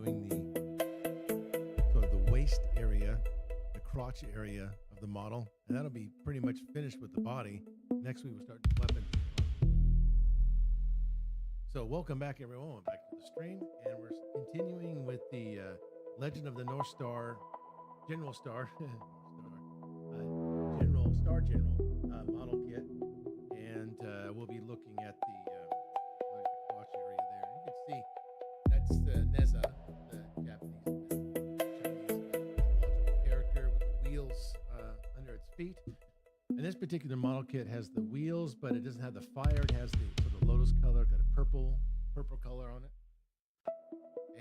doing the sort of the waist area, the crotch area of the model, and that'll be pretty much finished with the body. Next week we'll start the weapon. So welcome back, everyone. We're back to the stream, and we're continuing with the Legend of the North Star General Star General model kit, and we'll be looking at the crotch area there. You can see that's the Nezha, the Japanese Chinese mythological character with the wheels under its feet. And this particular model kit has the wheels, but it doesn't have the fire. It has the sort of lotus color, got a purple color on it.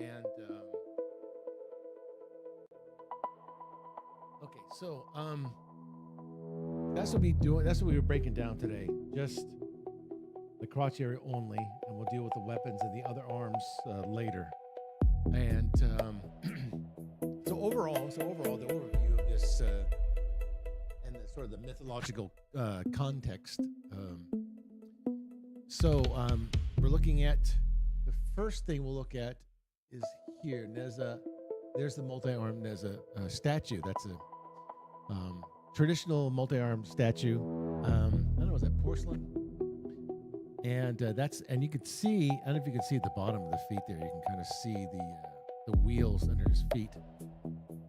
And okay, so that's what we were breaking down today. Just the crotch area only, and we'll deal with the weapons and the other arms later. And so overall, the overview of this and the sort of the mythological context. So we're looking at the first thing we'll look at is here, Nezha. There's the multi-armed Nezha statue. That's a traditional multi-armed statue. I don't know, is that porcelain? And and you can see, I don't know if you can see at the bottom of the feet there, you can kind of see the wheels under his feet.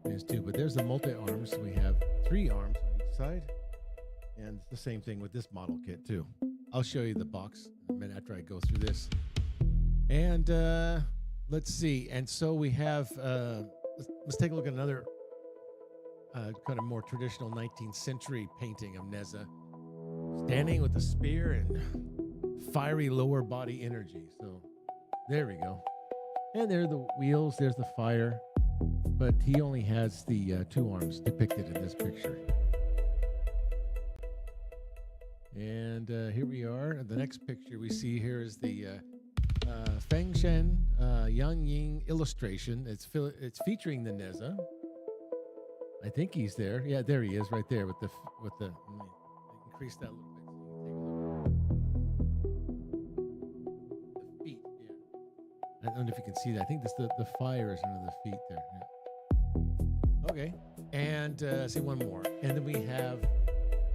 There's two, but there's the multi-arms. We have 3 arms on each side. And it's the same thing with this model kit too. I'll show you the box in a minute after I go through this. And let's see. And so we have, let's take a look at another kind of more traditional 19th century painting of Nezha, standing with a spear and fiery lower body energy. So there we go. And there are the wheels, there's the fire, but he only has the 2 arms depicted in this picture. And here we are. The next picture we see here is the Feng Shen Ying illustration. It's featuring the Nezha. I think he's there. Yeah, there he is, right there with the. Let me increase that a little bit so you can take a look. The feet. Yeah. I don't know if you can see that. I think the fire is under the feet there. Yeah. Okay. And see one more, and then we have.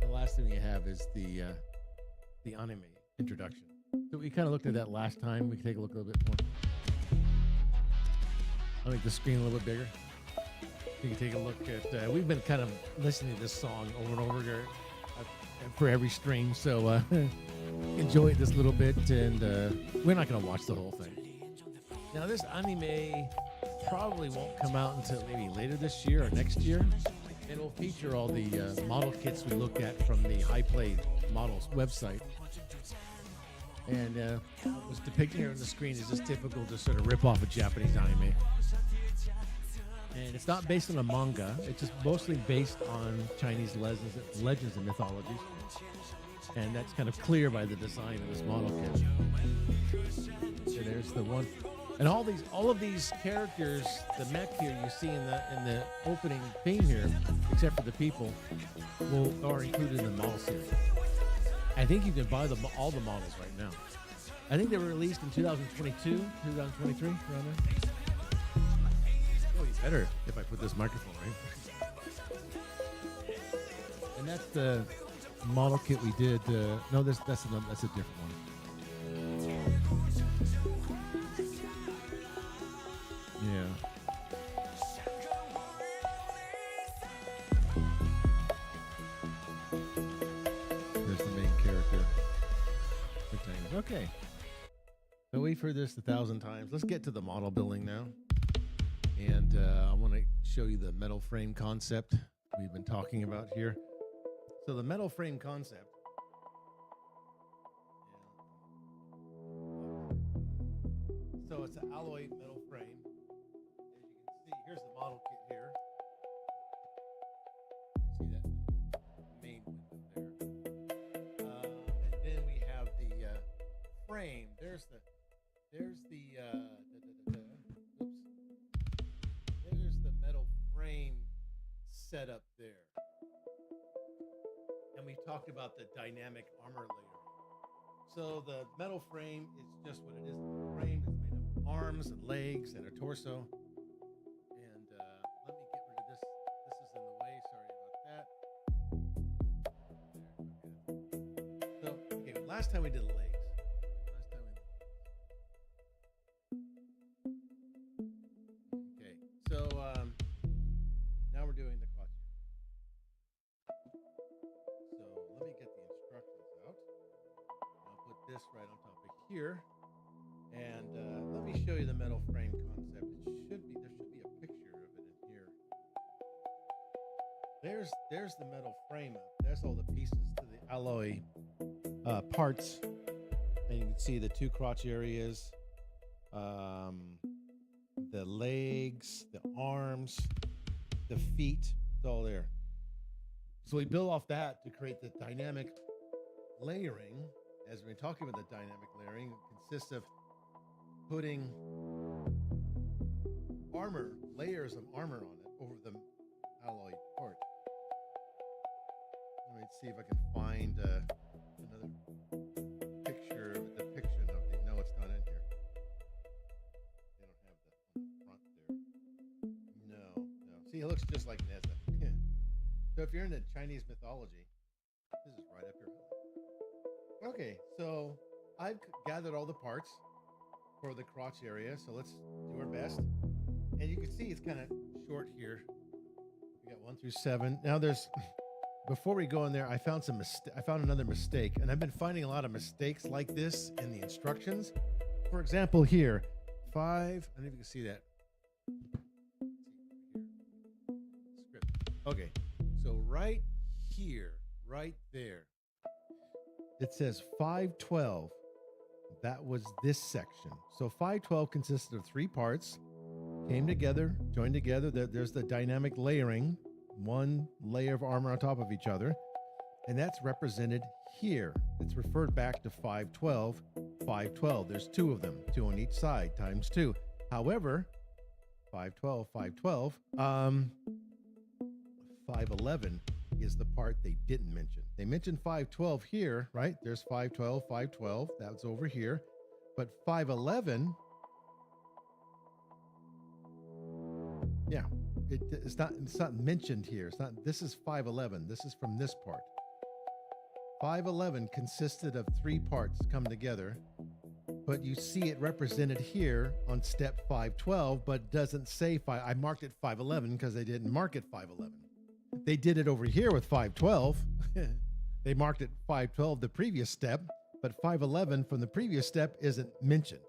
The last thing we have is the anime introduction. So we kind of looked at that last time. We can take a look a little bit more. I'll make the screen a little bit bigger. You can take a look at. We've been kind of listening to this song over and over there for every stream. So enjoy this little bit, and we're not going to watch the whole thing. Now this anime probably won't come out until maybe later this year or next year. And we'll feature all the model kits we looked at from the High Play Models website. And what's depicted here on the screen is just typical, just sort of rip off a Japanese anime. And it's not based on a manga. It's just mostly based on Chinese legends and mythologies. And that's kind of clear by the design of this model kit. So there's the one. And all of these characters, the mech here you see in the opening theme here, except for the people, are included in the model series. I think you can buy all the models right now. I think they were released in 2022, 2023, around there. Oh, you better if I put this microphone right. And that's the model kit we did. No, that's a different one. Yeah. There's the main character. Okay. So we've heard this 1,000 times. Let's get to the model building now. And I want to show you the metal frame concept we've been talking about here. So the metal frame concept. So it's an alloy metal frame. As you can see, here's the model kit here. You can see that main window there. And then we have the frame. There's the metal frame setup there. And we talked about the dynamic armor layer. So the metal frame is just what it is. The frame is made of arms and legs and a torso. Last time we did legs. Okay, so now we're doing the crotch area. So let me get the instructions out. I'll put this right on top of here, and let me show you the metal frame concept. There should be a picture of it in here. There's the metal frame up. There's all the pieces to the alloy parts, and you can see the two crotch areas, the legs, the arms, the feet. It's all there. So we build off that to create the dynamic layering. As we're talking about the dynamic layering, it consists of putting layers of armor on it over the alloy part. Let me see if I can find another picture of a depiction of the. No, it's not in here. They don't have that on the front there. No. See, it looks just like Nezha. So if you're into Chinese mythology, this is right up your alley. Okay, so I've gathered all the parts for the crotch area, so let's do our best. And you can see it's kind of short here. We got 1 through 7. Now before we go in there, I found another mistake, and I've been finding a lot of mistakes like this in the instructions. For example, here, 5. I don't know if you can see that. Script. Okay, so right here, right there, it says 512. That was this section. So 512 consisted of 3 parts, came together, joined together. There's the dynamic layering, one layer of armor on top of each other, and that's represented here. It's referred back to 512. 512. There's 2 of them, 2 on each side, times 2. However, 512, 512, 511 is the part they didn't mention. They mentioned 512 here, right? There's 512, 512. That's over here. But 511, yeah, it's not mentioned here. It's not. This is 511. This is from this part. 511 consisted of 3 parts come together, but you see it represented here on step 512, but doesn't say 5. I marked it 511 because they didn't mark it 511. They did it over here with 512. They marked it 512 the previous step, but 511 from the previous step isn't mentioned.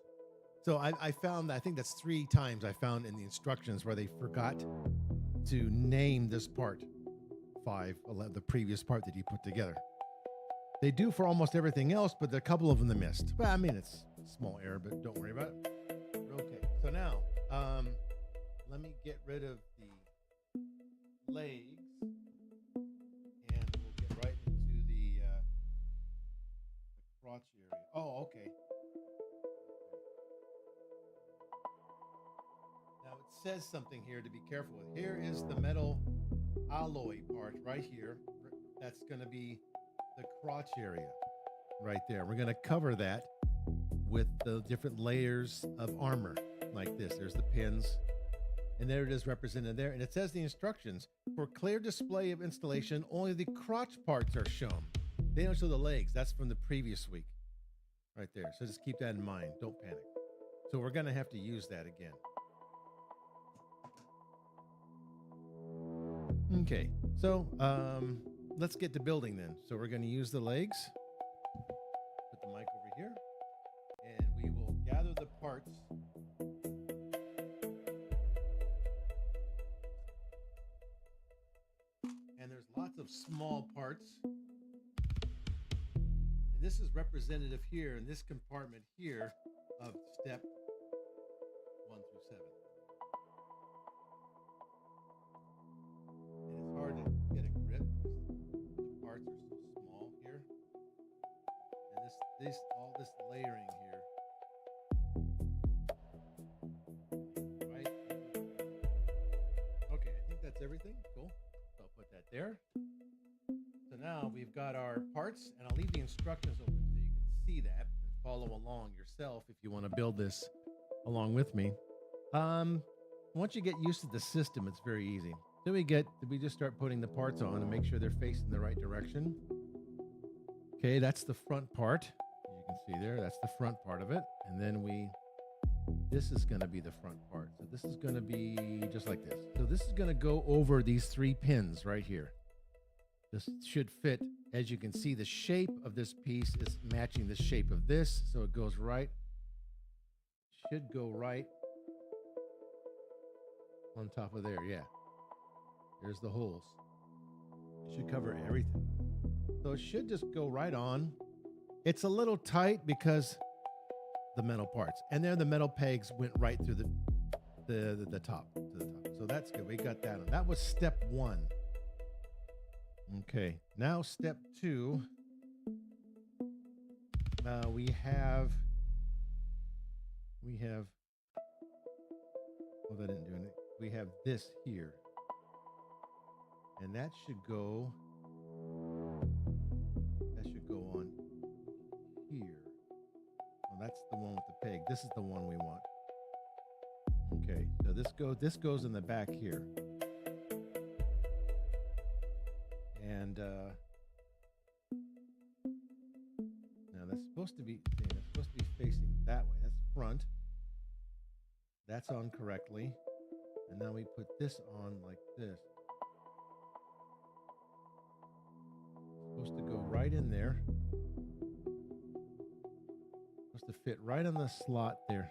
So I found, I think that's 3 times I found in the instructions where they forgot to name this part 511, the previous part that you put together. They do for almost everything else, but there are a couple of them they missed. Well, I mean, it's a small error, but don't worry about it. Okay, so now let me get rid of the legs, and we'll get right into the crotch area. Oh, okay. Now it says something here to be careful with. Here is the metal alloy part right here. That's going to be the crotch area right there. We're going to cover that with the different layers of armor like this. There's the pins. And there it is represented there. And it says the instructions, for clear display of installation, only the crotch parts are shown. They don't show the legs. That's from the previous week right there. So just keep that in mind. Don't panic. So we're going to have to use that again. Okay. So let's get to building then. So we're going to use the legs. Put the mic over here. And we will gather the parts. And there's lots of small parts. And this is representative here in this compartment here of step 1 through 7. And it's hard to get a grip because the parts are so small here. And all this layering here. Right? Okay, I think that's everything. Cool. So I'll put that there. So now we've got our parts, and I'll leave the instructions open so you can see that and follow along yourself if you want to build this along with me. Once you get used to the system, it's very easy. Then we just start putting the parts on and make sure they're facing the right direction. Okay, that's the front part. You can see there, that's the front part of it. And then this is going to be the front part. So this is going to be just like this. So this is going to go over these 3 pins right here. This should fit. As you can see, the shape of this piece is matching the shape of this. So it goes right. Should go right on top of there. Yeah. There's the holes. It should cover everything. So it should just go right on. It's a little tight because the metal parts. And there the metal pegs went right through the top to the top. So that's good. We got that on. That was step 1. Okay. Now step 2. We have well, that didn't do anything. We have this here. And that should go on here. Well, that's the one with the peg. This is the one we want. Okay, so this goes in the back here. And now that's supposed to be facing that way. That's front. That's on correctly. And now we put this on like this. Supposed to go right in there. Supposed to fit right on the slot there.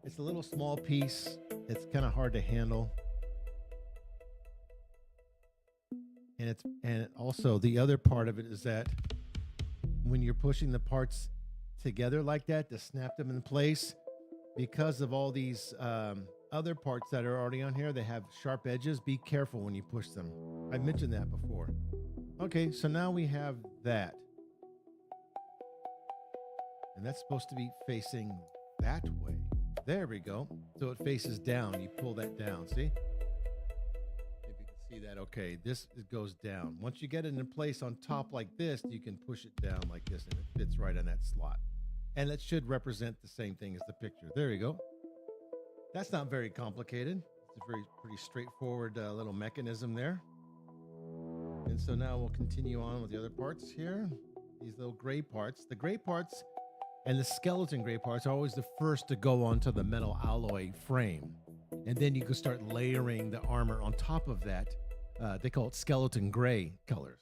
It's a little small piece. It's kind of hard to handle. And also the other part of it is that when you're pushing the parts together like that to snap them in place, because of all these other parts that are already on here, they have sharp edges. Be careful when you push them. I mentioned that before. Okay, so now we have that. And that's supposed to be facing that way. There we go. So it faces down. You pull that down, see? If you can see that, okay, it goes down. Once you get it in place on top like this, you can push it down like this and it fits right on that slot. And it should represent the same thing as the picture. There you go. That's not very complicated. It's a pretty straightforward little mechanism there. And so now we'll continue on with the other parts here. These little gray parts. The gray parts and the skeleton gray parts are always the first to go onto the metal alloy frame. And then you can start layering the armor on top of that. They call it skeleton gray colors.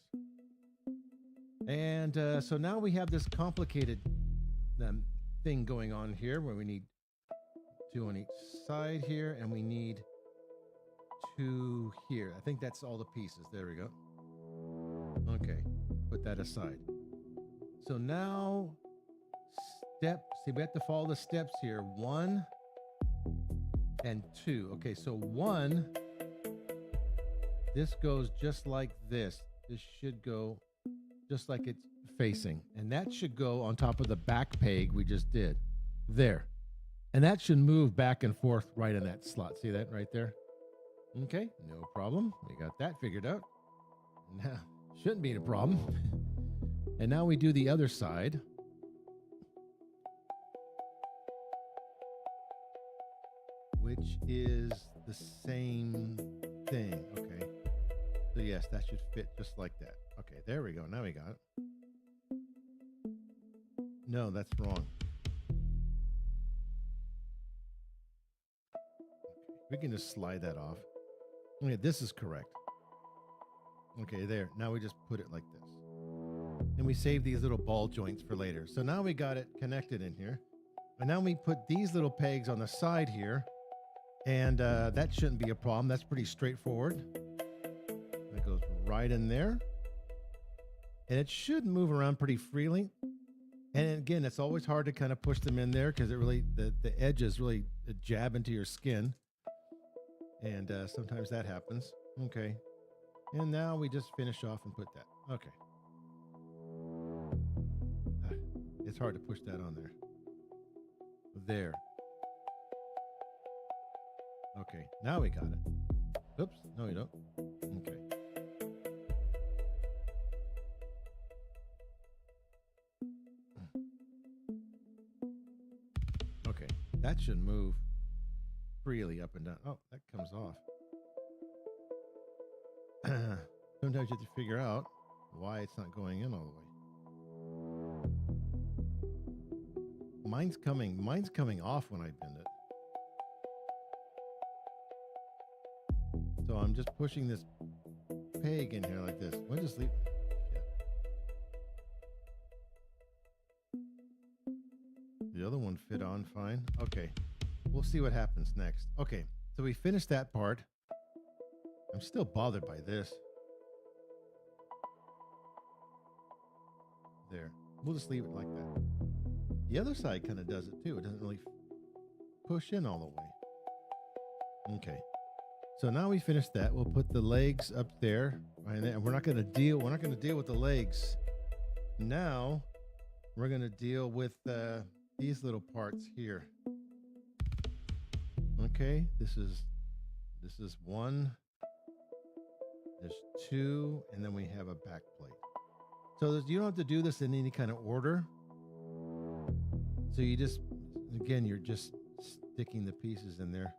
And so now we have this complicated thing going on here where we need 2 on each side here, and we need 2 here. I think that's all the pieces. There we go. Okay, put that aside. So now see, we have to follow the steps here. 1 and 2. Okay, so 1, this goes just like this. This should go just like it's facing. And that should go on top of the back peg we just did. There. And that should move back and forth right in that slot. See that right there? Okay, no problem. We got that figured out. Now, shouldn't be a problem. And now we do the other side. Which is the same thing. Okay. So yes, that should fit just like that. Okay, there we go. Now we got it. No, that's wrong. We can just slide that off. Okay, this is correct. Okay, there. Now we just put it like this. And we save these little ball joints for later. So now we got it connected in here. And now we put these little pegs on the side here. And that shouldn't be a problem. That's pretty straightforward. That goes right in there. And it should move around pretty freely. And again, it's always hard to kind of push them in there because it really, the edges really jab into your skin. And sometimes that happens. Okay. And now we just finish off and put that. Okay. It's hard to push that on there. There. Okay. Now we got it. Oops. No, we don't. Okay. Okay. That should move freely up and down. Oh, that comes off. Sometimes you have to figure out why it's not going in all the way. Mine's coming off when I bend it. So I'm just pushing this peg in here like this. Why just leave? Shit. The other one fit on fine. Okay. We'll see what happens next. Okay. So we finished that part. I'm still bothered by this. There. We'll just leave it like that. The other side kind of does it too. It doesn't really push in all the way. Okay. So now we finished that. We'll put the legs up there. And we're not going to deal with the legs. Now we're going to deal with these little parts here. Okay, this is one. There's two, and then we have a back plate. So you don't have to do this in any kind of order. So you just, again, you're just sticking the pieces in there.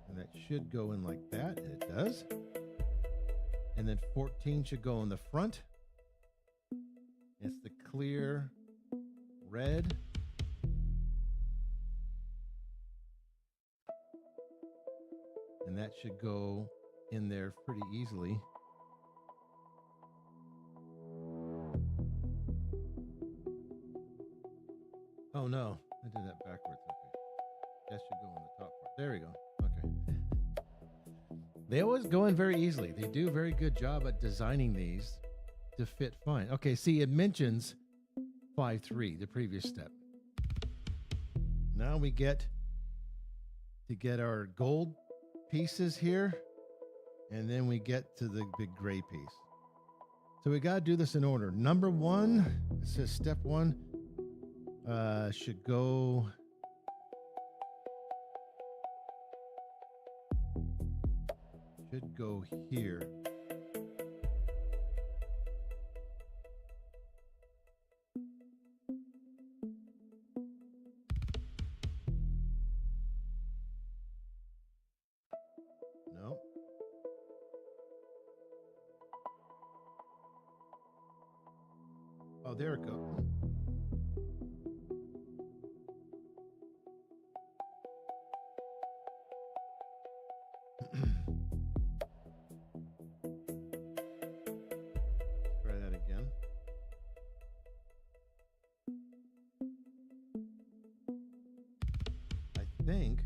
And that should go in like that, and it does. And then 14 should go in the front. It's the clear red. And that should go in there pretty easily. Oh no, I did that backwards. Okay. That should go on the top part. There we go. Okay. They always go in very easily. They do a very good job at designing these to fit fine. Okay, see, it mentions 5-3, the previous step. Now we get our gold pieces here, and then we get to the big gray piece. So we got to do this in order. Number one, it says step one, should go here. No. Oh, there it goes. Try that again. I think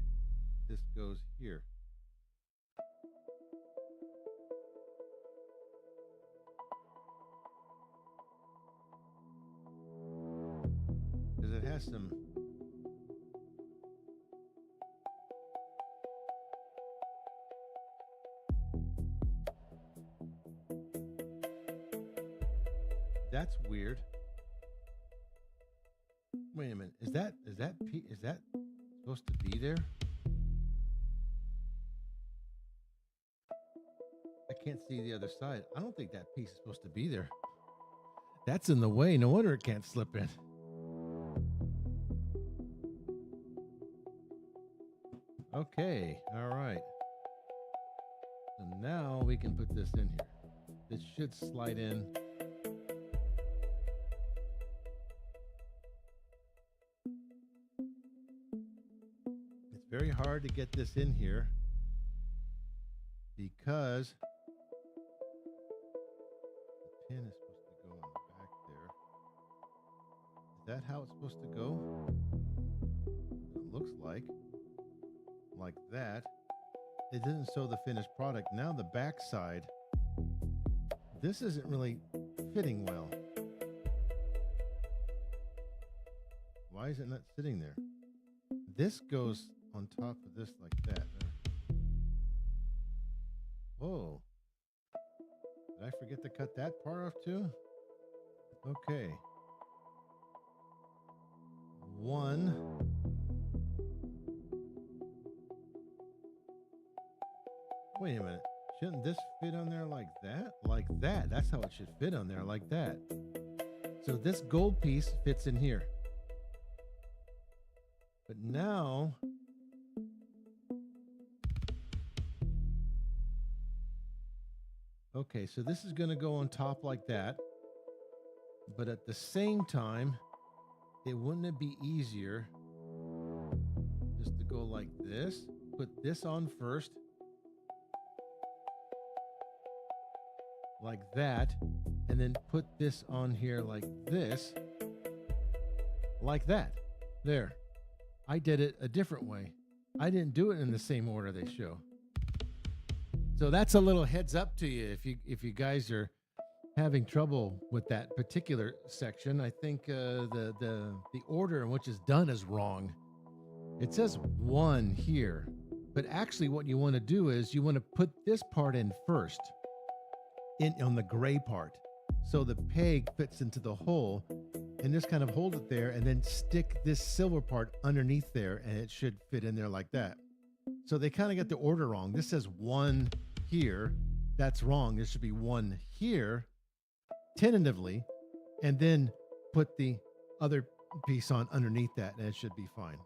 this goes here. Because it has some. That's weird. Wait a minute. Is that supposed to be there? I can't see the other side. I don't think that piece is supposed to be there. That's in the way. No wonder it can't slip in. Okay. All right. So now we can put this in here. This should slide in. Very hard to get this in here because the pin is supposed to go in the back there. Is that how it's supposed to go? It looks like that. It didn't show the finished product. Now the back side, this isn't really fitting well. Why is it not sitting there? This goes on top of this like that. Whoa. Did I forget to cut that part off too? Okay. One. Wait a minute. Shouldn't this fit on there like that? Like that. That's how it should fit on there, like that. So this gold piece fits in here. But now Okay, so this is going to go on top like that. But at the same time, wouldn't it be easier just to go like this? Put this on first. Like that. And then put this on here like this. Like that. There. I did it a different way. I didn't do it in the same order they show. So that's a little heads up to you if you guys are having trouble with that particular section. I think the order in which it's done is wrong. It says 1 here, but actually what you want to do is you want to put this part in first, on the gray part, so the peg fits into the hole, and just kind of hold it there, and then stick this silver part underneath there, and it should fit in there like that. So they kind of get the order wrong. This says 1 here. That's wrong. There should be 1 here, tentatively, and then put the other piece on underneath that, and it should be fine.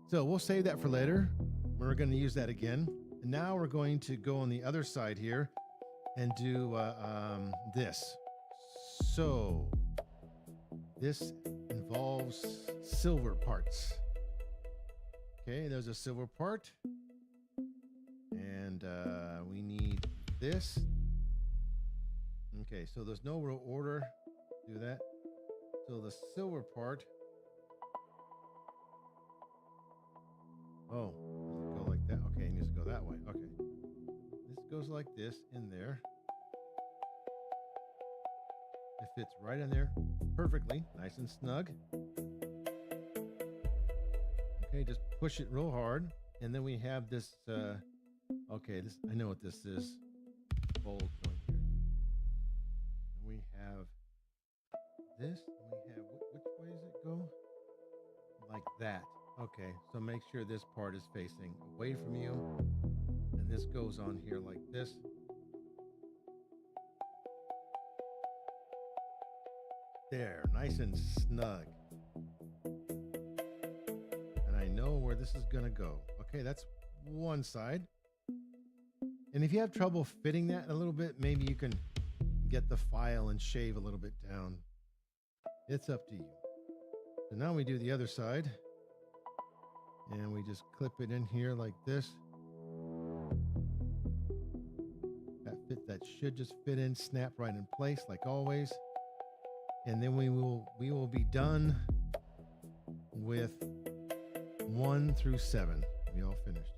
So we'll save that for later. We're going to use that again. And now we're going to go on the other side here and do this. So this involves silver parts. Okay, there's a silver part. And we need this. Okay, so there's no real order. Do that. So the silver part. Oh, does it go like that? Okay, it needs to go that way. Okay. This goes like this in there. It fits right in there perfectly, nice and snug. Okay, just push it real hard. And then we have this, okay, this, I know what this is. Bold going here. And we have this, and we have, which way does it go? Like that. Okay, so make sure this part is facing away from you. And this goes on here like this. There, nice and snug. And I know where this is gonna go. Okay, that's one side. And if you have trouble fitting that a little bit, maybe you can get the file and shave a little bit down. It's up to you. So now we do the other side. And we just clip it in here like this. That should just fit in, snap right in place like always. And then we will be done with 1 through 7. We all finished.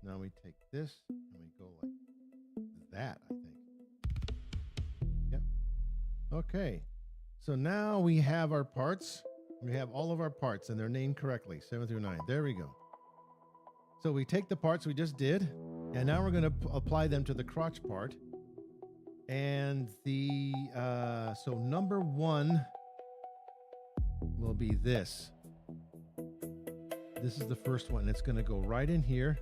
Now we take this and we go like that, I think. Yep. Okay. So now we have our parts. We have all of our parts and they're named correctly, 7 through 9. There we go. So we take the parts we just did, and now we're going to apply them to the crotch part. And the so number 1 will be this. This is the first one. It's going to go right in here.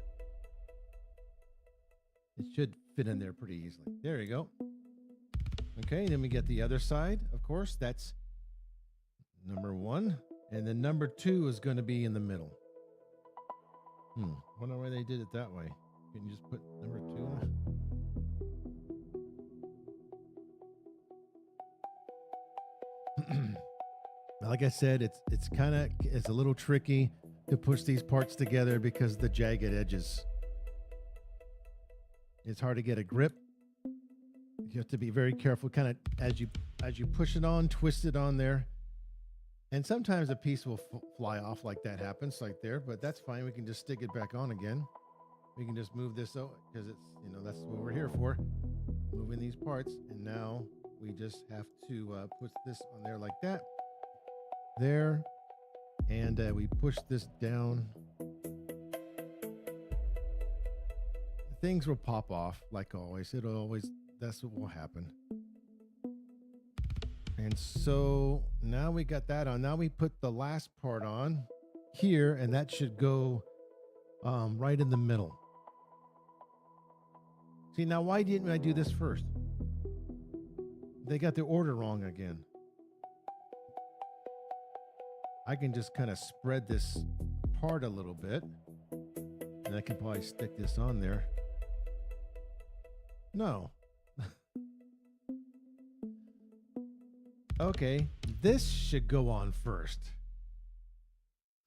It should fit in there pretty easily. There you go. Okay, then we get the other side. Of course, that's number 1. And then number 2 is going to be in the middle. Wonder why they did it that way. Can you just put number 2 in there? Like I said, it's a little tricky to push these parts together because of the jagged edges. It's hard to get a grip. You have to be very careful, kind of as you push it on, twist it on there. And sometimes a piece will fly off like that happens, like there, but that's fine. We can just stick it back on again. We can just move this out because it's, that's what we're here for, moving these parts. And now we just have to put this on there like that. There. And we push this down. Things will pop off like always. That's what will happen. And so now we got that on. Now we put the last part on here, and that should go right in the middle. See, now why didn't I do this first? They got the order wrong again. I can just kind of spread this apart a little bit, and I can probably stick this on there. No, Okay, this should go on first.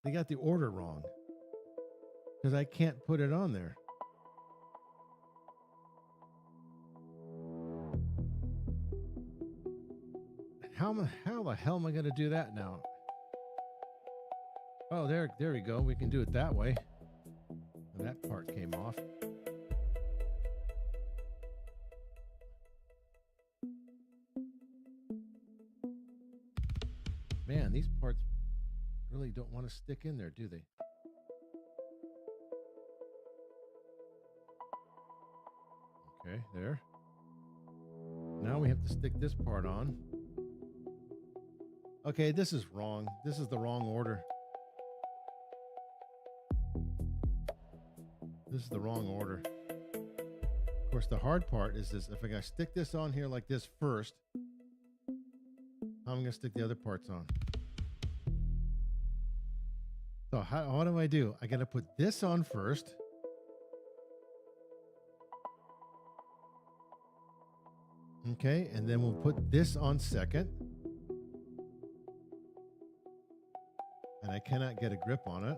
They got the order wrong because I can't put it on there. How the hell am I going to do that now? Oh, there we go. We can do it that way. And that part came off. Man, these parts really don't want to stick in there, do they? Okay, there. Now we have to stick this part on. Okay, this is wrong. This is the wrong order. This is the wrong order. Of course, the hard part is this. If I gotta stick this on here like this first, how am I gonna stick the other parts on? So what do I do? I gotta put this on first. Okay, and then we'll put this on second. And I cannot get a grip on it.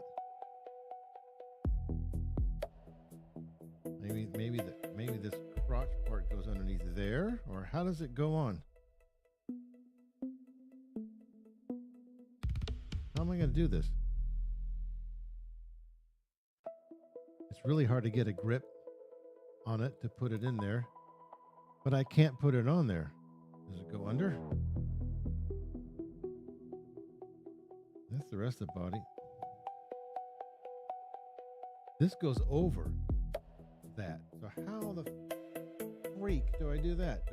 Maybe this crotch part goes underneath there, or how does it go on? How am I going to do this? It's really hard to get a grip on it to put it in there, but I can't put it on there. Does it go under? That's the rest of the body. This goes over that. So how the freak do I do that?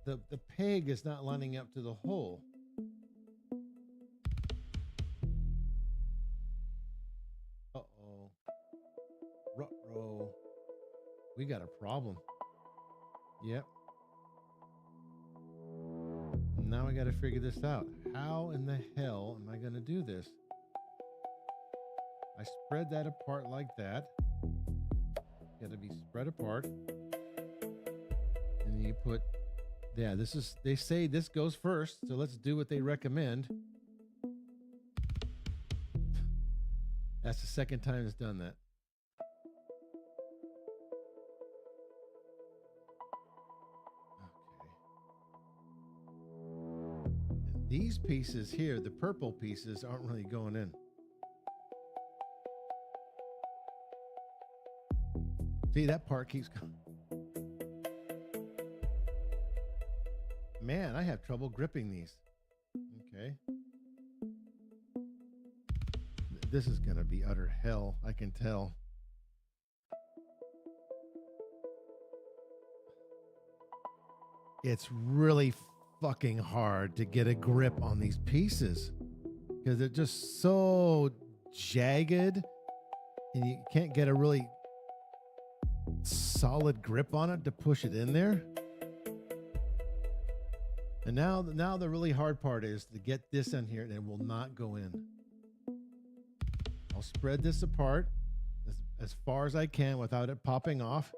The peg is not lining up to the hole. Uh-oh. Ruh-roh. We got a problem. Yep. Now I got to figure this out. How in the hell am I going to do this? I spread that apart like that. Got to be spread apart. And you put, yeah, they say this goes first, so let's do what they recommend. That's the second time it's done that. These pieces here, the purple pieces, aren't really going in. See, that part keeps coming. Man, I have trouble gripping these. Okay. This is going to be utter hell, I can tell. It's really fucking hard to get a grip on these pieces because they're just so jagged and you can't get a really solid grip on it to push it in there. And now the really hard part is to get this in here and it will not go in. I'll spread this apart as far as I can without it popping off.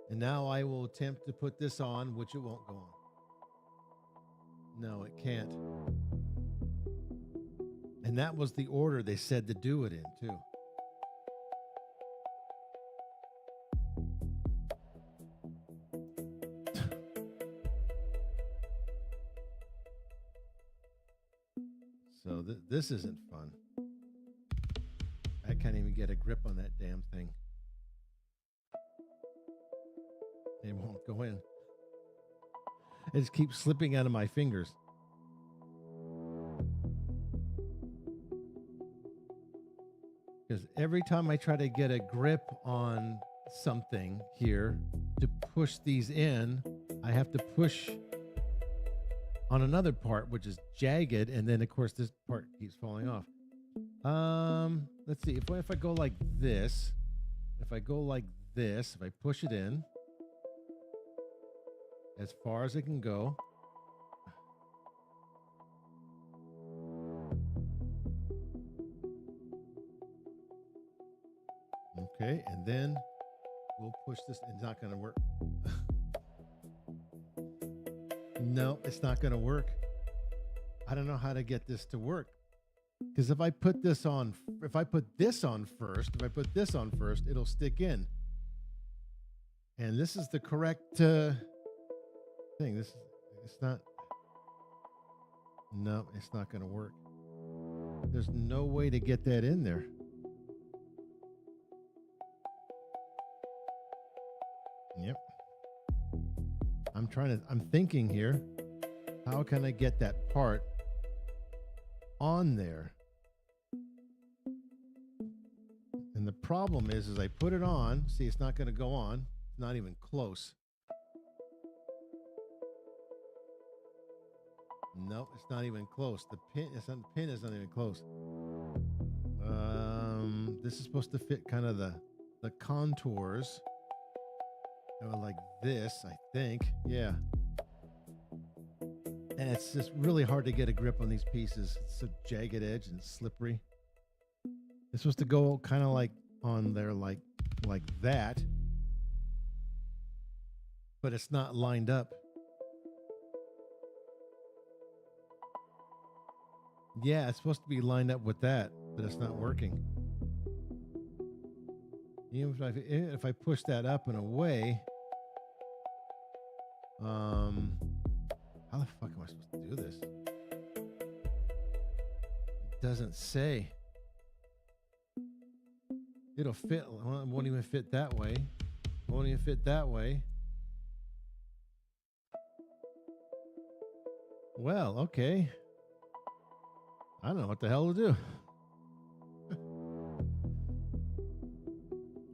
And now I will attempt to put this on, which it won't go on. No, it can't. And that was the order they said to do it in, too. So this isn't fun. I can't even get a grip on that damn thing. It won't go in. It just keeps slipping out of my fingers. Because every time I try to get a grip on something here to push these in, I have to push on another part, which is jagged. And then, of course, this part keeps falling off. Let's see. If I go like this, if I push it in, as far as it can go. Okay, and then we'll push this. It's not going to work. No, it's not going to work. I don't know how to get this to work. Because if I put this on first, it'll stick in. And this is the correct thing. It's not. No, it's not going to work. There's no way to get that in there. Yep. I'm thinking here, how can I get that part on there? And the problem is I put it on. See, it's not going to go on. It's not even close. No, it's not even close. The pin is not even close. This is supposed to fit kind of the contours. Like this, I think. Yeah. And it's just really hard to get a grip on these pieces. It's a jagged edge and slippery. It's supposed to go kind of like on there like that. But it's not lined up. Yeah, it's supposed to be lined up with that, but it's not working. Even if I push that up and away, how the fuck am I supposed to do this? It doesn't say. It'll fit. Well, it won't even fit that way. It won't even fit that way. Well, okay. I don't know what the hell to do.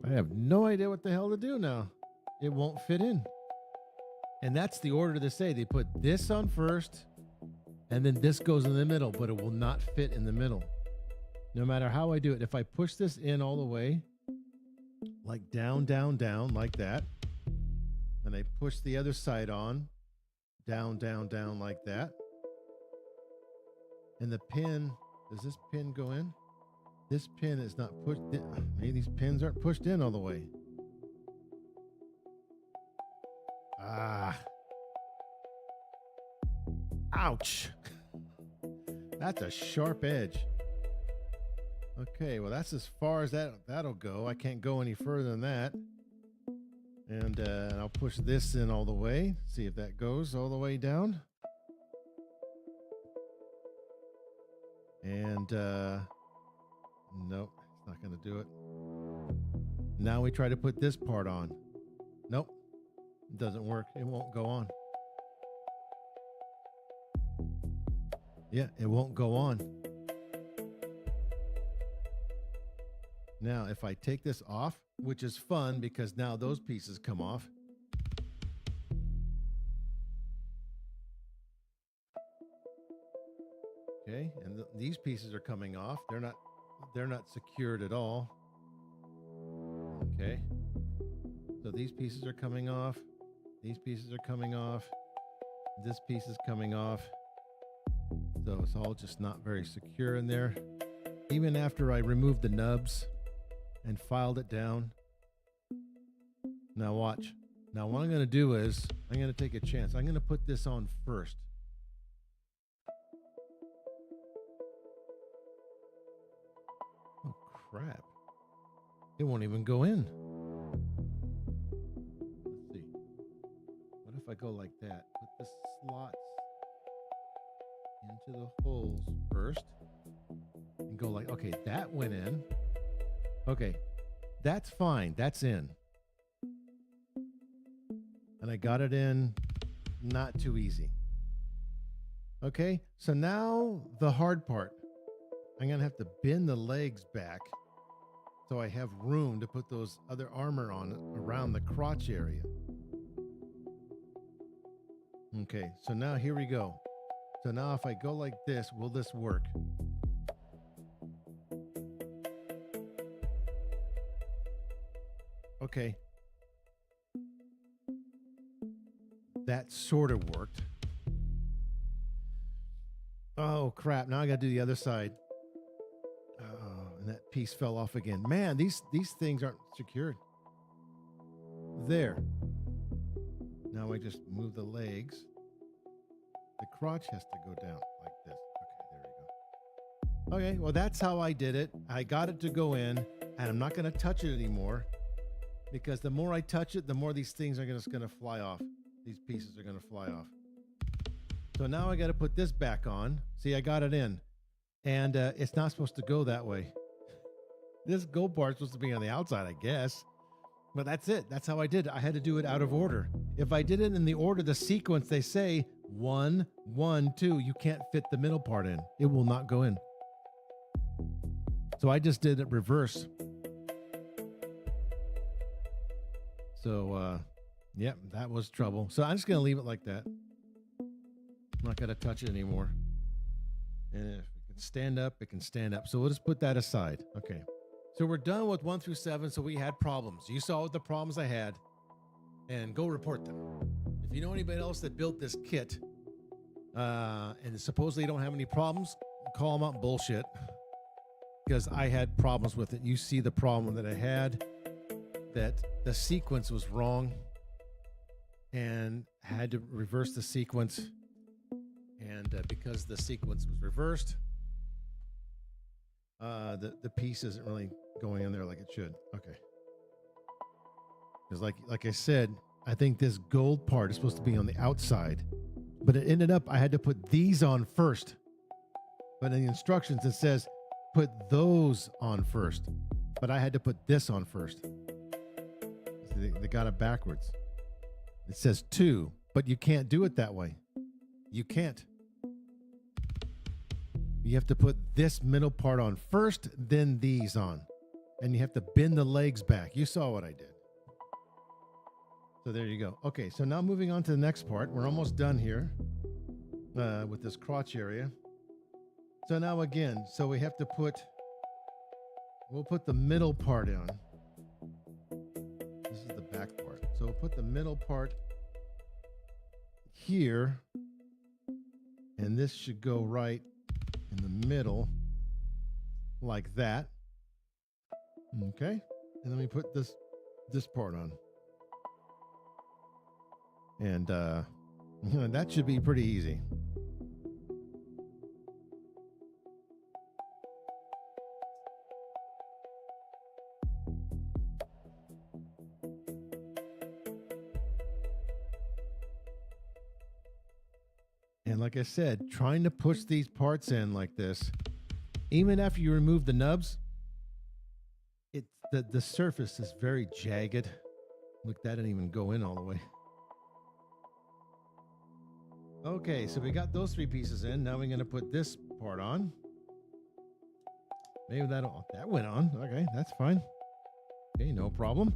I have no idea what the hell to do now. It won't fit in. And that's the order they say. They put this on first, and then this goes in the middle, but it will not fit in the middle. No matter how I do it. If I push this in all the way, like down, down, down, like that, and I push the other side on, down, down, down, like that, and the pin, does this pin go in? This pin is not pushed in. Maybe these pins aren't pushed in all the way. Ah. Ouch. That's a sharp edge. Okay, well, that's as far as that'll go. I can't go any further than that. And I'll push this in all the way. See if that goes all the way down. And nope, it's not going to do it. Now we try to put this part on. Nope, it doesn't work. It won't go on. Yeah, it won't go on. Now, if I take this off, which is fun because now those pieces come off. Okay, and these pieces are coming off. They're not secured at all. Okay. So these pieces are coming off. These pieces are coming off. This piece is coming off. So it's all just not very secure in there. Even after I removed the nubs and filed it down. Now watch. Now what I'm going to do is I'm going to take a chance. I'm going to put this on first. Oh, crap. It won't even go in. Let's see. What if I go like that? Put the slots into the holes first. And go like, okay, that went in. Okay, that's fine. That's in. And I got it in not too easy. Okay, so now the hard part. I'm going to have to bend the legs back so I have room to put those other armor on around the crotch area. Okay, so now here we go. So now if I go like this, will this work? Okay. That sort of worked. Oh, crap. Now I got to do the other side. Oh, and that piece fell off again. Man, these things aren't secured. There. Now I just move the legs. The crotch has to go down like this. Okay, there we go. Okay, well, that's how I did it. I got it to go in, and I'm not going to touch it anymore because the more I touch it, the more these things are just going to fly off. These pieces are going to fly off. So now I got to put this back on. See, I got it in, and it's not supposed to go that way. This gold part's supposed to be on the outside, I guess. But that's it. That's how I did it. I had to do it out of order. If I did it in the order, the sequence, they say 1, 1, 2, you can't fit the middle part in. It will not go in. So I just did it reverse. So, yep, that was trouble. So I'm just going to leave it like that. I'm not going to touch it anymore. And if it can stand up, it can stand up. So we'll just put that aside. Okay. So we're done with 1 through 7. So we had problems. You saw the problems I had, and go report them. If you know anybody else that built this kit, and supposedly don't have any problems, call them out bullshit. Because I had problems with it. You see the problem that I had, that the sequence was wrong, and had to reverse the sequence. And because the sequence was reversed, the piece isn't really going in there like it should. Okay. Because like I said, I think this gold part is supposed to be on the outside, but it ended up I had to put these on first. But in the instructions it says put those on first, but I had to put this on first. They got it backwards. It says 2, but you can't do it that way. You can't. You have to put this middle part on first, then these on. And you have to bend the legs back. You saw what I did. So there you go. Okay, so now moving on to the next part. We're almost done here with this crotch area. So now again, so we have to we'll put the middle part on. This is the back part. So we'll put the middle part here. And this should go right in the middle like that. Okay. And then we put this part on. And that should be pretty easy. And like I said, trying to push these parts in like this, even after you remove the nubs, the surface is very jagged. Look, that didn't even go in all the way. Okay, so we got those 3 pieces in. Now we're going to put this part on. Maybe that went on. Okay, that's fine. Okay, no problem.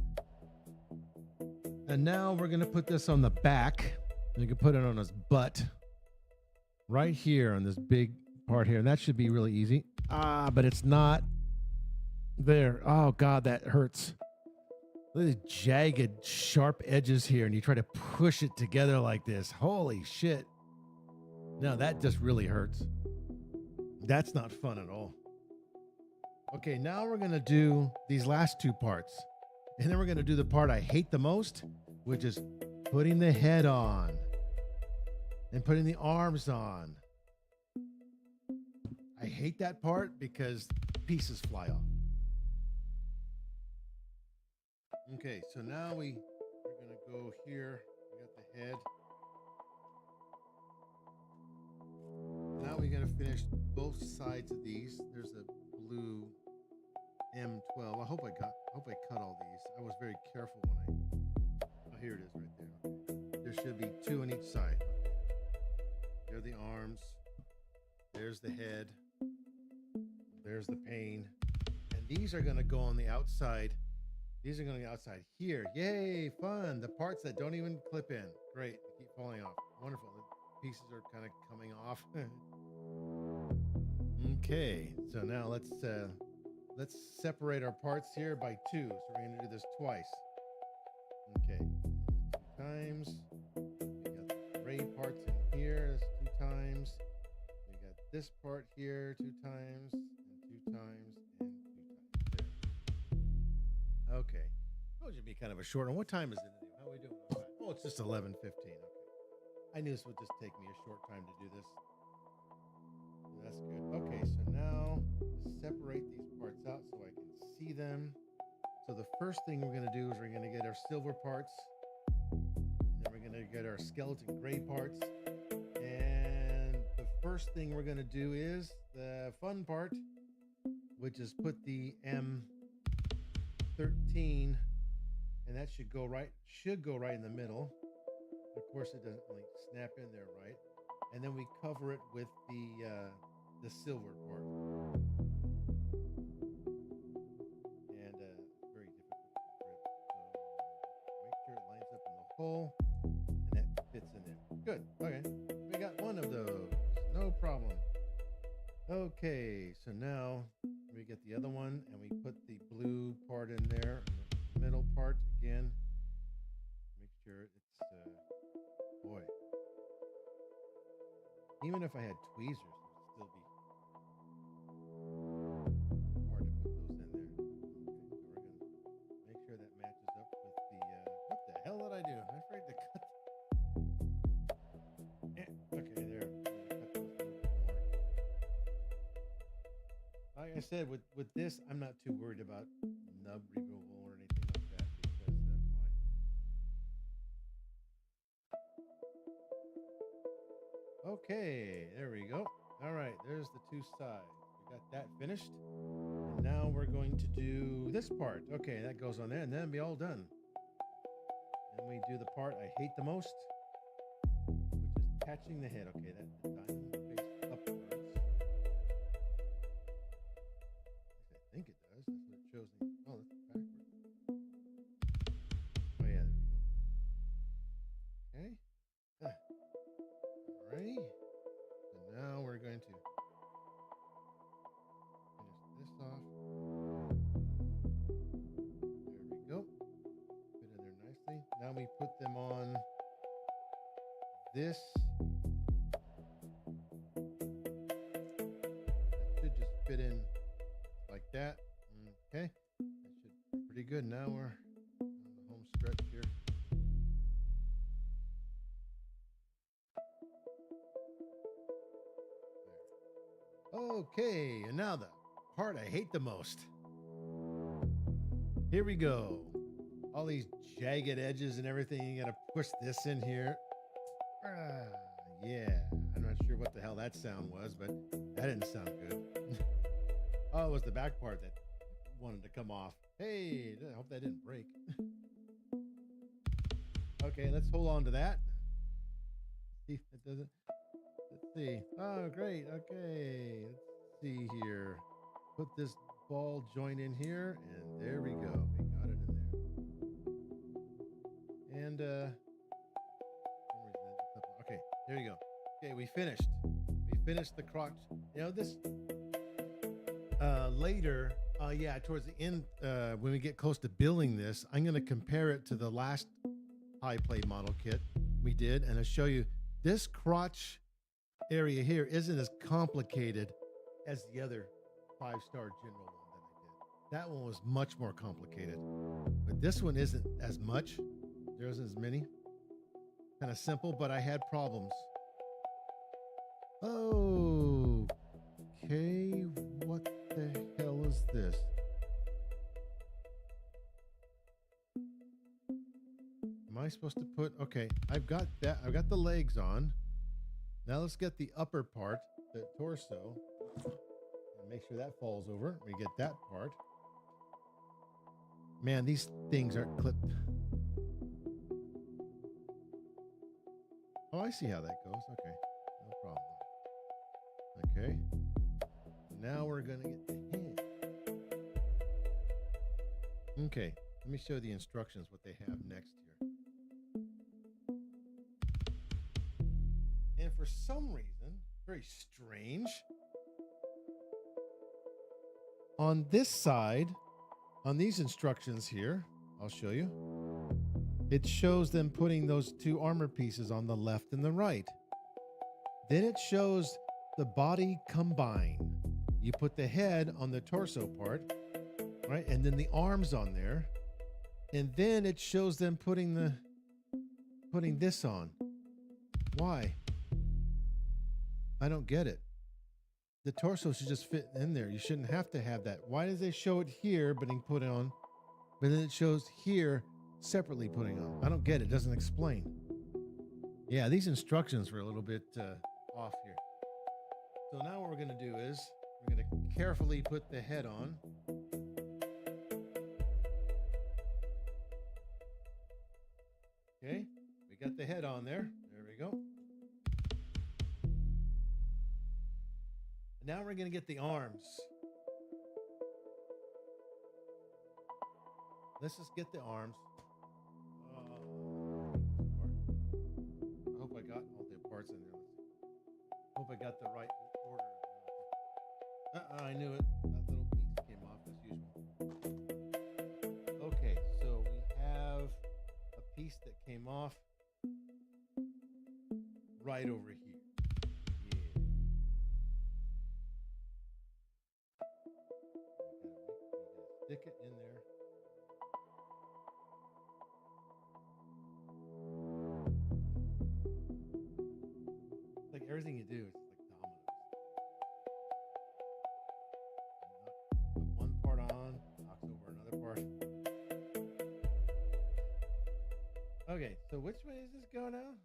And now we're going to put this on the back. You can put it on his butt. Right here on this big part here. And that should be really easy. But it's not there. Oh, God, that hurts. Look at the jagged, sharp edges here. And you try to push it together like this. Holy shit. No, that just really hurts. That's not fun at all. Okay, now we're going to do these last 2 parts. And then we're going to do the part I hate the most, which is putting the head on. And putting the arms on. I hate that part because pieces fly off. Okay, so now we're going to go here. We got the head. Now we're going to finish both sides of these. There's a blue M12. I hope I cut all these. I was very careful when oh, here it is right there. Okay. There should be 2 on each side. There are the arms. There's the head. There's the pane. And these are going to go on the outside. These are going to go outside here. Yay, fun. The parts that don't even clip in. Great. They keep falling off. Wonderful. The pieces are kind of coming off. Okay. So now let's separate our parts here by 2. So we're going to do this twice. Okay. 2 times. We got the gray parts in here. That's 2 times. We got this part here 2 times, and 2 times, and 2 times. There. Okay. That should be kind of a short one. What time is it? How are we doing? Oh, it's just 11:15. Okay. I knew this would just take me a short time to do this. That's good. Okay, so now separate these parts out so I can see them. So the first thing we're going to do is we're going to get our silver parts, and then we're going to get our skeleton gray parts. And the first thing we're going to do is the fun part, which is put the M13, and that should go right in the middle. Of course, it doesn't like snap in there right. And then we cover it with the silver part. And very difficult to grip. So make sure it lines up in the hole and that fits in there. Good. Okay. We got one of those. No problem. Okay. So now we get the other one and we put the blue part in there. The middle part again. Make sure it's boy. Even if I had tweezers, it would still be hard to put those in there. Okay, so we're going to make sure that matches up with the, what the hell did I do? I'm afraid to cut. Okay, there. I'm gonna cut those a little bit more. Like I said, with this, I'm not too worried about nub removal or anything like that because why? Okay, there we go. All right, there's the two sides. We got that finished. And now we're going to do this part. Okay, that goes on there, and then it'll be all done. Then we do the part I hate the most, which is attaching the head. Okay, that's the diamond face upwards. I think it does. That's what it shows me. Oh, that's backwards. Oh, yeah, there we go. Okay. Alrighty. So now we're going to finish this off. There we go. Fit in there nicely. Now we put them on this. That should just fit in like that. Okay. That should be pretty good. Now we're on the home stretch here. Okay, and now the part I hate the most. Here we go. All these jagged edges and everything. You gotta push this in here. Yeah, I'm not sure what the hell that sound was, but that didn't sound good. Oh, it was the back part that wanted to come off. Hey, I hope that didn't break. Okay, let's hold on to that. See if it doesn't. Let's see. Oh, great. Okay. Let's see here. Put this ball joint in here, and there we go. We got it in there. And, okay, there you go. Okay, we finished. We finished the crotch. You know, this, later, yeah, towards the end, when we get close to building this, I'm going to compare it to the last high play model kit we did, and I'll show you this crotch area here isn't as complicated as the other 5-star general one that I did. That one was much more complicated, but this one isn't as much. There isn't as many. Kind of simple, but I had problems. Oh, okay. What the hell is this? Am I supposed to put, okay, I've got that. I've got the legs on. Now let's get the upper part, the torso, and make sure that falls over. We get that part. Man, these things aren't clipped. Oh, I see how that goes. Okay, no problem. Okay, now we're gonna get the head. Okay, let me show the instructions, what they have next here. And for some reason, very strange, on this side, on these instructions here, I'll show you, it shows them putting those two armor pieces on the left and the right. Then it shows the body combined. You put the head on the torso part, right? And then the arms on there. And then it shows them putting this on. Why? I don't get it. The torso should just fit in there. You shouldn't have to have that. Why does they show it here, but then put it on, but then it shows here separately putting on? I don't get it. It doesn't explain. Yeah, these instructions were a little bit off here. So now what we're going to do is we're going to carefully put the head on. Okay, we got the head on there. There we go. Now we're going to get the arms. Let's just get the arms. I hope I got all the parts in there. Hope I got the right order. I knew it. That little piece came off as usual. Okay, so we have a piece that came off right over here. Yeah. We gotta stick it in there. Like everything you do, it's like dominoes. Put one part on, knocks over another part. Okay, so which way does this go now?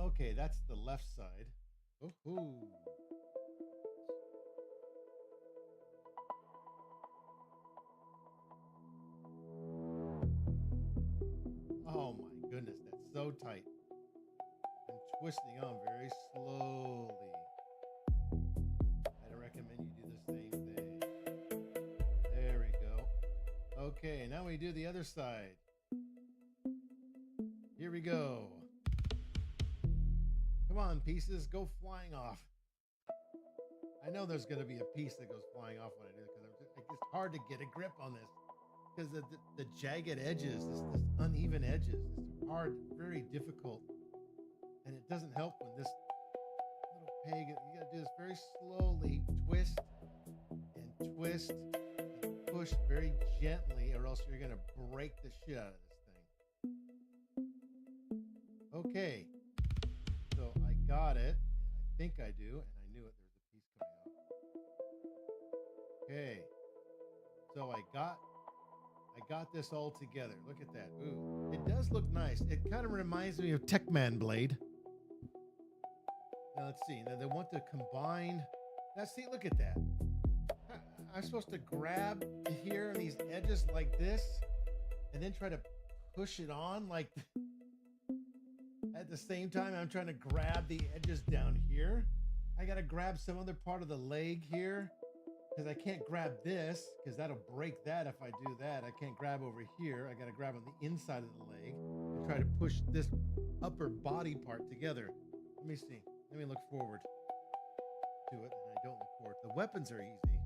Okay, that's the left side. Ooh. Oh my goodness, that's so tight. I'm twisting on very slowly. I'd recommend you do the same thing. There we go. Okay, now we do the other side. Here we go. Come on, pieces, go flying off. I know there's going to be a piece that goes flying off when I do it because it's hard to get a grip on this. Because the jagged edges, this uneven edges, it's hard, very difficult. And it doesn't help when this little peg, you got to do this very slowly, twist and push very gently, or else you're going to break the shit out of this thing. Okay, so I got it, and I think I do, and I knew it, there was a piece coming out. Okay, so I got this all together. Look at that. Ooh, it does look nice. It kind of reminds me of Techman Blade. Now let's see. Now they want to combine. Now see, look at that. I'm supposed to grab here on these edges like this, and then try to push it on like. At the same time, I'm trying to grab the edges down here. I got to grab some other part of the leg here. Because I can't grab this, because that'll break that if I do that. I can't grab over here. I got to grab on the inside of the leg and try to push this upper body part together. Let me see. Let me look forward to it, and I don't look forward. The weapons are easy.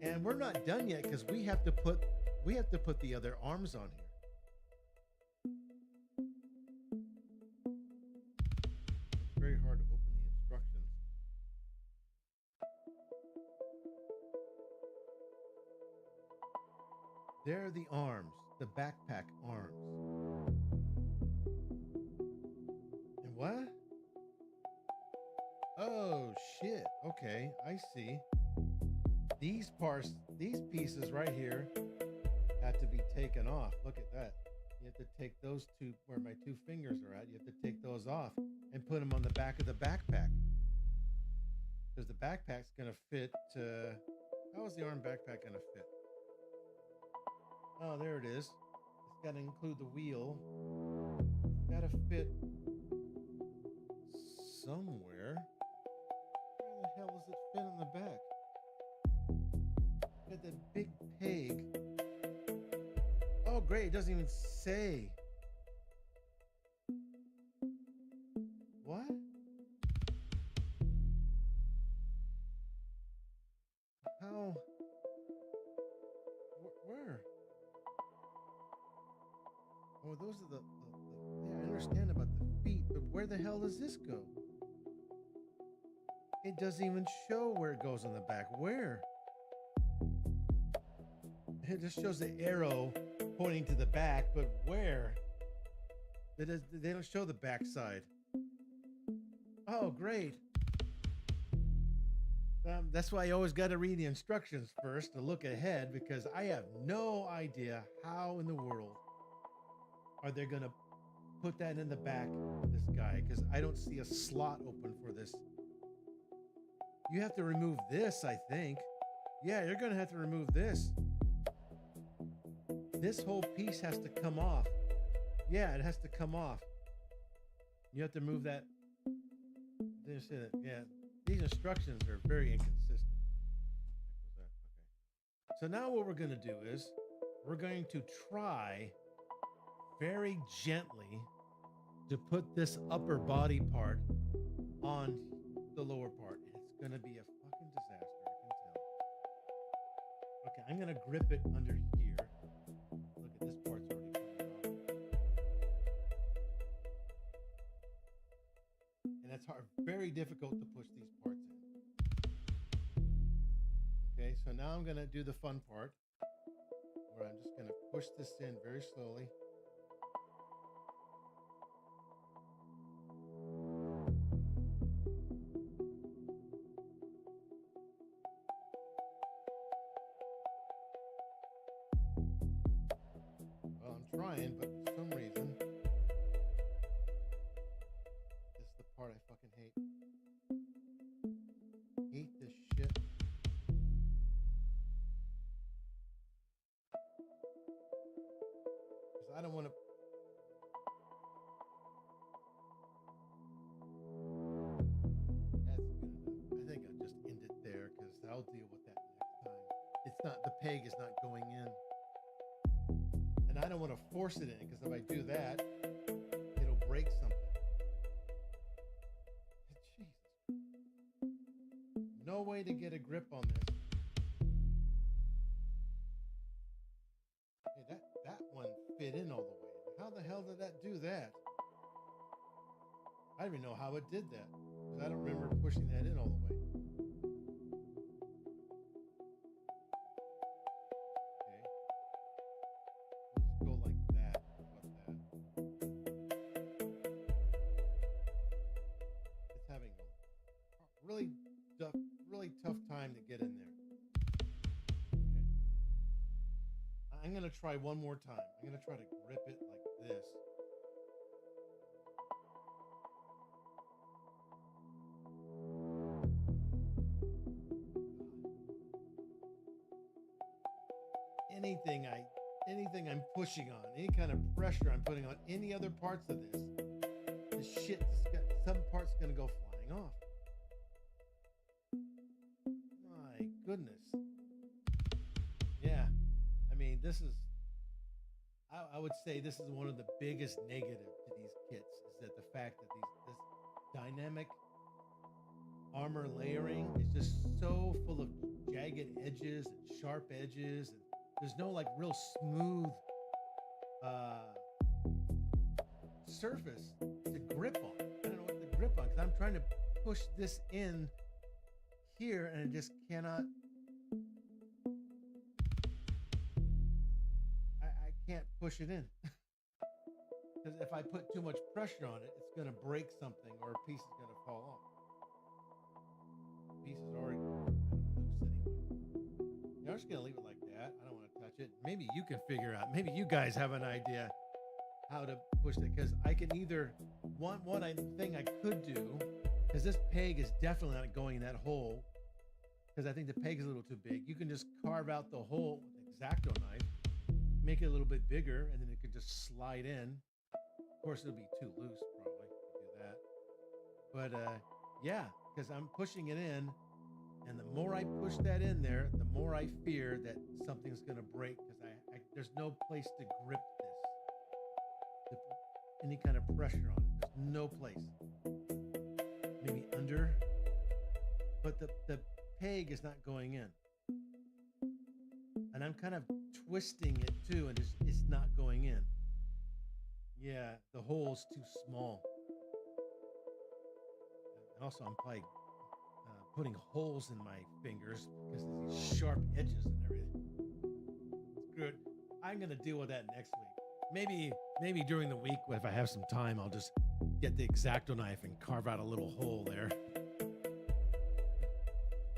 And we're not done yet because we have to put the other arms on here. It's very hard to open the instructions. There are the arms, the backpack arms. And what? Oh, shit. Okay, I see. These parts, these pieces right here have to be taken off. Look at that. You have to take those two, where my two fingers are at, you have to take those off and put them on the back of the backpack. Because the backpack's going to fit, how is the arm backpack going to fit? Oh, there it is. It's got to include the wheel. It's got to fit somewhere. Where the hell does it fit on the back? Got that big peg. Oh, great. It doesn't even say. What? How? Where? Oh, those are the yeah, I understand about the feet, but where the hell does this go? It doesn't even show where it goes on the back. Where? It just shows the arrow pointing to the back, but where? They don't show the back side. Oh, great. That's why you always got to read the instructions first to look ahead, because I have no idea how in the world are they going to put that in the back of this guy, because I don't see a slot open for this. You have to remove this, I think. Yeah, you're going to have to remove this. This whole piece has to come off. Yeah, it has to come off. You have to move that. Did you see that? Yeah. These instructions are very inconsistent. Okay. So now what we're going to do is we're going to try very gently to put this upper body part on the lower part. And it's going to be a fucking disaster, I can tell. Okay, I'm going to grip it under here. Look at this part's already coming off. And that's hard, very difficult to push these parts in. Okay, so now I'm going to do the fun part, where I'm just going to push this in very slowly. Well, I'm trying, but for some reason, this is the part I fucking hate. Hate this shit. Because I don't want to. That's good enough. I think I'll just end it there, because I'll deal with that next time. It's not, the peg is not going in. And I don't want to force it in, because if I do that, it'll break something. Jesus. No way to get a grip on this. Hey, that one fit in all the way. How the hell did that do that? I don't even know how it did that, because I don't remember pushing that in all the way. Okay. We'll just go like that. How about that? It's having a really tough time to get in there. Okay. I'm going to try one more time. I'm going to try to grip it like this. Anything I'm pushing on, any kind of pressure I'm putting on any other parts of this shit, some parts gonna go flying off. My goodness. Yeah, I mean, this is, I would say this is one of the biggest negatives to these kits, is that the fact that this dynamic armor layering is just so full of jagged edges and sharp edges, and there's no like real smooth surface to grip on. I don't know what to grip on, because I'm trying to push this in here and it just cannot. I can't push it in. Because if I put too much pressure on it, it's going to break something, or a piece is going to fall off. The piece is already loose anyway. Yeah, I'm just going to leave it like that. I don't want to touch it. Maybe you can figure out. Maybe you guys have an idea how to push it. Because I can either, one thing I could do, because this peg is definitely not going in that hole, because I think the peg is a little too big. You can just carve out the hole with an X-Acto knife, make it a little bit bigger, and then it could just slide in. Of course, it'll be too loose probably to do that. But yeah, because I'm pushing it in, and the more I push that in there, the more I fear that something's going to break, because there's no place to grip this, any kind of pressure on it. There's no place. Maybe under, but the peg is not going in, and I'm kind of twisting it too, and it's not going in. Yeah, the hole's too small. And also, I'm probably putting holes in my fingers because of these sharp edges and everything. It's good. I I'm gonna deal with that next week. Maybe during the week, if I have some time, I'll just get the X-Acto knife and carve out a little hole there.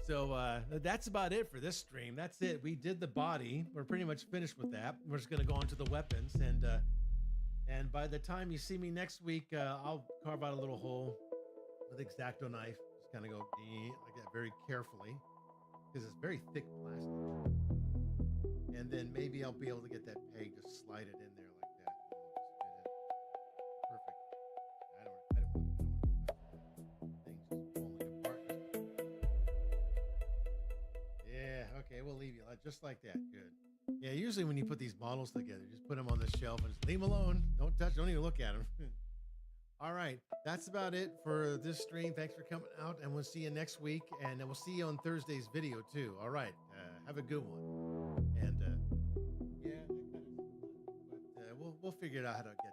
So that's about it for this stream. That's it. We did the body. We're pretty much finished with that. We're just gonna go on to the weapons, and by the time you see me next week, I'll carve out a little hole with X-Acto knife. Just kind of go like that very carefully because it's very thick plastic. And then maybe I'll be able to get that peg, just slide it in there like that. Just fit it. Perfect. I don't want things just falling apart. Yeah, okay, we'll leave you just like that. Good. Yeah, usually when you put these models together, just put them on the shelf and just leave them alone. Don't touch, don't even look at them. All right, that's about it for this stream. Thanks for coming out, and we'll see you next week. And we'll see you on Thursday's video too. All right, have a good one. And yeah, we'll figure it out how to get